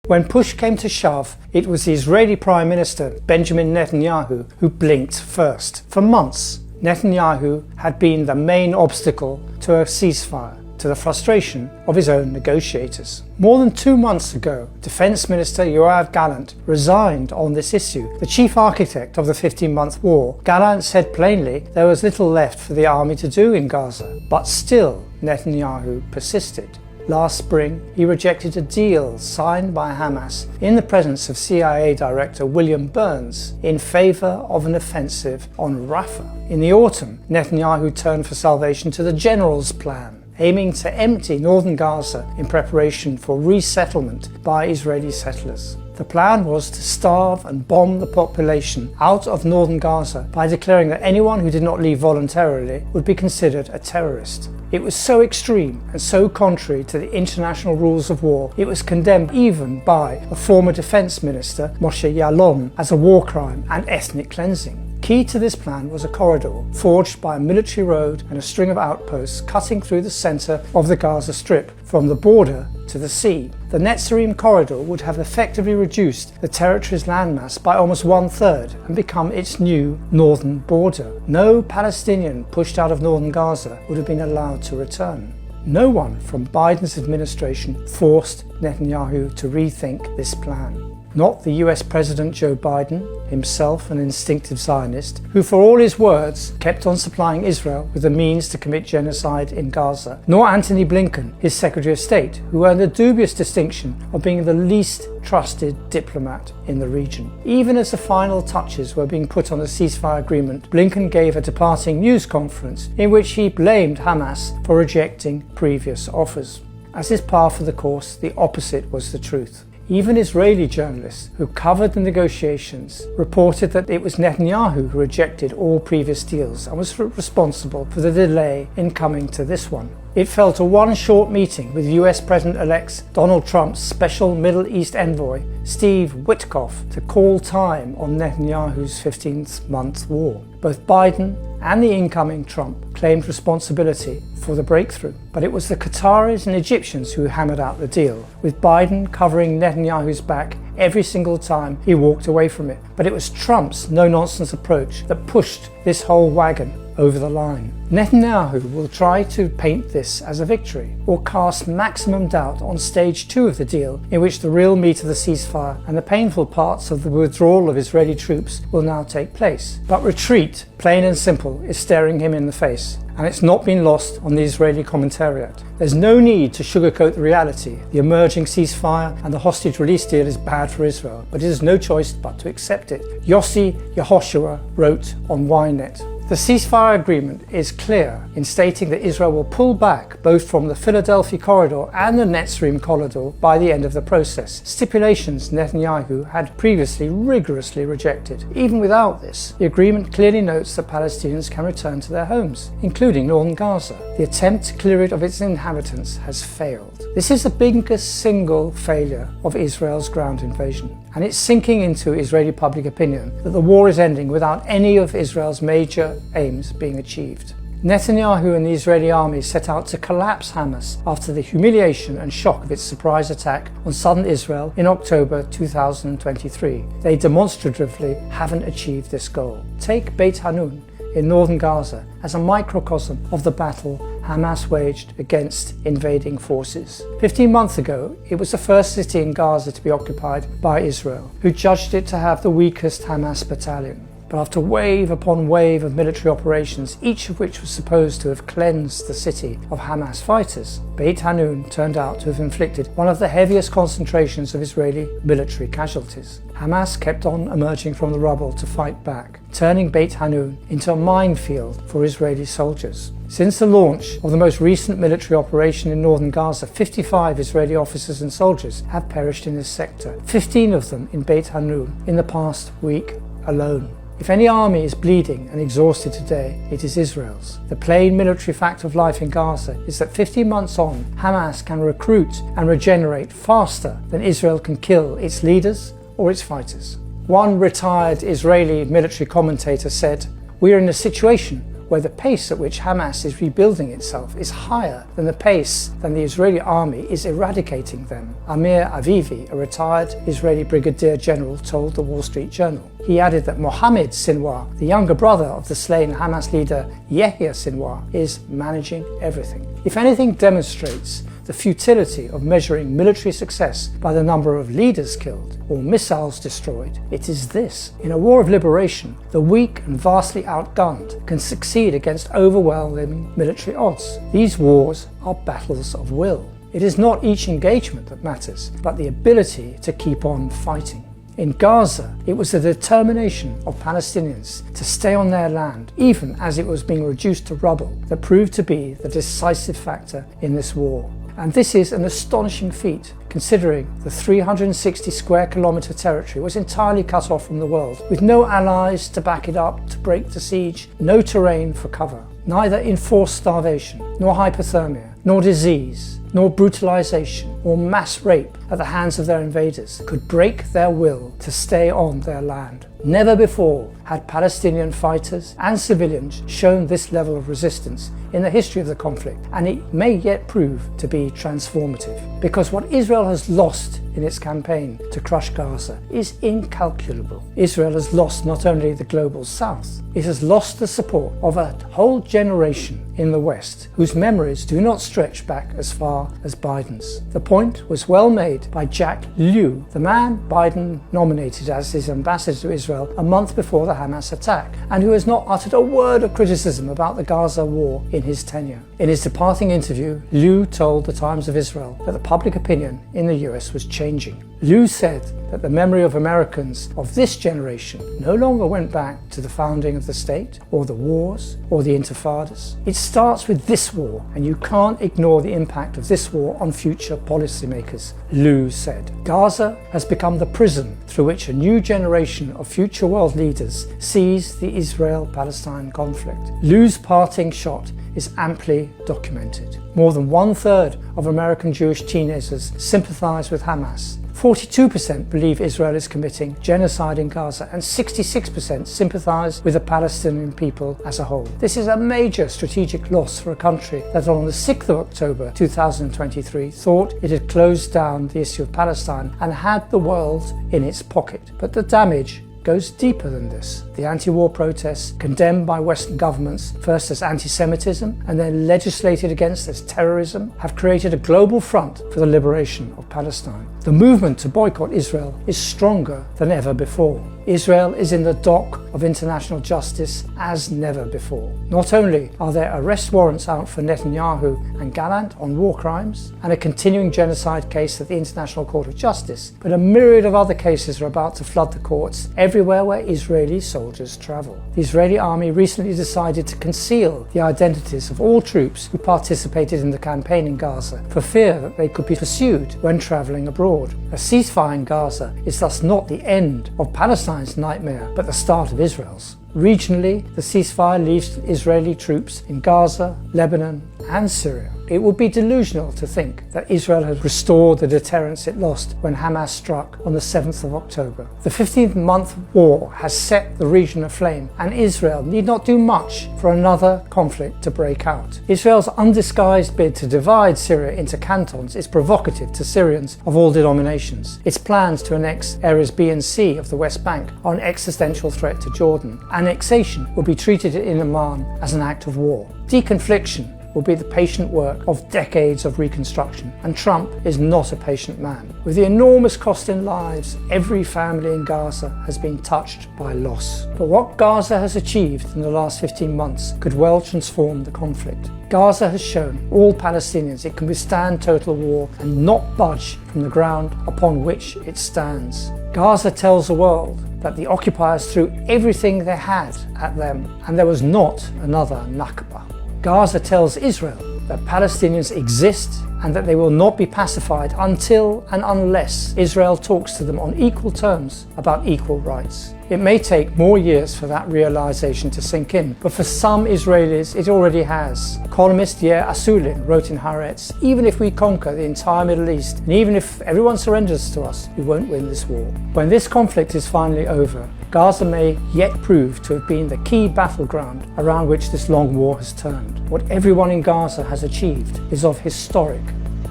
When push came to shove, it was the Israeli Prime Minister Benjamin Netanyahu who blinked first. For months, Netanyahu had been the main obstacle to a ceasefire, to the frustration of his own negotiators. More than 2 months ago, Defense Minister Yoav Gallant resigned on this issue. The chief architect of the 15-month war, Gallant said plainly there was little left for the army to do in Gaza, but still Netanyahu persisted. Last spring, he rejected a deal signed by Hamas in the presence of CIA Director William Burns in favour of an offensive on Rafah. In the autumn, Netanyahu turned for salvation to the General's Plan, aiming to empty northern Gaza in preparation for resettlement by Israeli settlers. The plan was to starve and bomb the population out of northern Gaza by declaring that anyone who did not leave voluntarily would be considered a terrorist. It was so extreme and so contrary to the international rules of war, it was condemned even by a former defense minister, Moshe Ya'alon, as a war crime and ethnic cleansing. Key to this plan was a corridor forged by a military road and a string of outposts cutting through the centre of the Gaza Strip from the border to the sea. The Netzarim corridor would have effectively reduced the territory's landmass by almost 1/3 and become its new northern border. No Palestinian pushed out of northern Gaza would have been allowed to return. No one from Biden's administration forced Netanyahu to rethink this plan. Not the US President Joe Biden, himself an instinctive Zionist, who for all his words kept on supplying Israel with the means to commit genocide in Gaza, nor Antony Blinken, his Secretary of State, who earned the dubious distinction of being the least trusted diplomat in the region. Even as the final touches were being put on the ceasefire agreement, Blinken gave a departing news conference in which he blamed Hamas for rejecting previous offers. As is par for the course, the opposite was the truth. Even Israeli journalists who covered the negotiations reported that it was Netanyahu who rejected all previous deals and was responsible for the delay in coming to this one. It fell to one short meeting with US President-elect Donald Trump's special Middle East envoy, Steve Witkoff, to call time on Netanyahu's 15th-month war. Both Biden and the incoming Trump claimed responsibility for the breakthrough, but it was the Qataris and Egyptians who hammered out the deal, with Biden covering Netanyahu's back every single time he walked away from it. But it was Trump's no-nonsense approach that pushed this whole wagon over the line. Netanyahu will try to paint this as a victory, or cast maximum doubt on stage 2 of the deal, in which the real meat of the ceasefire and the painful parts of the withdrawal of Israeli troops will now take place. But retreat, plain and simple, is staring him in the face, and it's not been lost on the Israeli commentariat. There's no need to sugarcoat the reality. The emerging ceasefire and the hostage release deal is bad for Israel, but it has no choice but to accept it. Yossi Yehoshua wrote on Ynet, "The ceasefire agreement is clear in stating that Israel will pull back both from the Philadelphia corridor and the Netzarim corridor by the end of the process, stipulations Netanyahu had previously rigorously rejected. Even without this, the agreement clearly notes that Palestinians can return to their homes, including northern Gaza. The attempt to clear it of its inhabitants has failed." This is the biggest single failure of Israel's ground invasion, and it's sinking into Israeli public opinion that the war is ending without any of Israel's major aims being achieved. Netanyahu and the Israeli army set out to collapse Hamas after the humiliation and shock of its surprise attack on southern Israel in October 2023. They demonstratively haven't achieved this goal. Take Beit Hanun in northern Gaza as a microcosm of the battle Hamas waged against invading forces. 15 months ago, it was the first city in Gaza to be occupied by Israel, who judged it to have the weakest Hamas battalion. But after wave upon wave of military operations, each of which was supposed to have cleansed the city of Hamas fighters, Beit Hanun turned out to have inflicted one of the heaviest concentrations of Israeli military casualties. Hamas kept on emerging from the rubble to fight back, turning Beit Hanun into a minefield for Israeli soldiers. Since the launch of the most recent military operation in northern Gaza, 55 Israeli officers and soldiers have perished in this sector, 15 of them in Beit Hanun in the past week alone. If any army is bleeding and exhausted today, it is Israel's. The plain military fact of life in Gaza is that 15 months on, Hamas can recruit and regenerate faster than Israel can kill its leaders or its fighters. One retired Israeli military commentator said, "We are in a situation where the pace at which Hamas is rebuilding itself is higher than the pace than the Israeli army is eradicating them. Amir Avivi, a retired Israeli brigadier general, told the Wall Street Journal. He added that Mohammed Sinwar, the younger brother of the slain Hamas leader Yahya Sinwar, is managing everything. If anything demonstrates the futility of measuring military success by the number of leaders killed or missiles destroyed, it is this. In a war of liberation, the weak and vastly outgunned can succeed against overwhelming military odds. These wars are battles of will. It is not each engagement that matters, but the ability to keep on fighting. In Gaza, it was the determination of Palestinians to stay on their land, even as it was being reduced to rubble, that proved to be the decisive factor in this war. And this is an astonishing feat, considering the 360 square kilometre territory was entirely cut off from the world, with no allies to back it up to break the siege, no terrain for cover. Neither enforced starvation, nor hypothermia, nor disease, nor brutalization or mass rape at the hands of their invaders could break their will to stay on their land. Never before had Palestinian fighters and civilians shown this level of resistance in the history of the conflict, and it may yet prove to be transformative, because what Israel has lost in its campaign to crush Gaza is incalculable. Israel has lost not only the global south, it has lost the support of a whole generation in the West whose memories do not stretch back as far as Biden's. The point was well made by Jack Lew, the man Biden nominated as his ambassador to Israel a month before the Hamas attack, and who has not uttered a word of criticism about the Gaza war in his tenure. In his departing interview, Lew told the Times of Israel that the public opinion in the US was changing. Lew said that the memory of Americans of this generation no longer went back to the founding of the state, or the wars, or the intifadas. It starts with this war, and you can't ignore the impact of this war on future policymakers, Lew said. Gaza has become the prison through which a new generation of future world leaders sees the Israel-Palestine conflict. Lew's parting shot is amply documented. More than 1/3 of American Jewish teenagers sympathize with Hamas. 42% believe Israel is committing genocide in Gaza, and 66% sympathize with the Palestinian people as a whole. This is a major strategic loss for a country that on the 6th of October 2023 thought it had closed down the issue of Palestine and had the world in its pocket. But the damage goes deeper than this. The anti-war protests, condemned by Western governments first as anti-Semitism and then legislated against as terrorism, have created a global front for the liberation of Palestine. The movement to boycott Israel is stronger than ever before. Israel is in the dock of international justice as never before. Not only are there arrest warrants out for Netanyahu and Gallant on war crimes, and a continuing genocide case at the International Court of Justice, but a myriad of other cases are about to flood the courts everywhere where Israeli soldiers travel. The Israeli army recently decided to conceal the identities of all troops who participated in the campaign in Gaza for fear that they could be pursued when traveling abroad. A ceasefire in Gaza is thus not the end of Palestine's nightmare, but the start of Israel's. Regionally, the ceasefire leaves Israeli troops in Gaza, Lebanon, and Syria. It would be delusional to think that Israel has restored the deterrence it lost when Hamas struck on the 7th of October. The 15-month war has set the region aflame, and Israel need not do much for another conflict to break out. Israel's undisguised bid to divide Syria into cantons is provocative to Syrians of all denominations. Its plans to annex areas B and C of the West Bank are an existential threat to Jordan. Annexation will be treated in Amman as an act of war. Deconfliction will be the patient work of decades of reconstruction, and Trump is not a patient man. With the enormous cost in lives, every family in Gaza has been touched by loss. But what Gaza has achieved in the last 15 months could well transform the conflict. Gaza has shown all Palestinians it can withstand total war and not budge from the ground upon which it stands. Gaza tells the world that the occupiers threw everything they had at them, and there was not another Nakba. Gaza tells Israel that Palestinians exist and that they will not be pacified until and unless Israel talks to them on equal terms about equal rights. It may take more years for that realization to sink in, but for some Israelis it already has. Columnist Yair Asulin wrote in Haaretz, "Even if we conquer the entire Middle East, and even if everyone surrenders to us, we won't win this war." When this conflict is finally over, Gaza may yet prove to have been the key battleground around which this long war has turned. What everyone in Gaza has achieved is of historic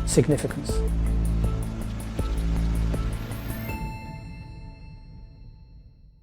significance.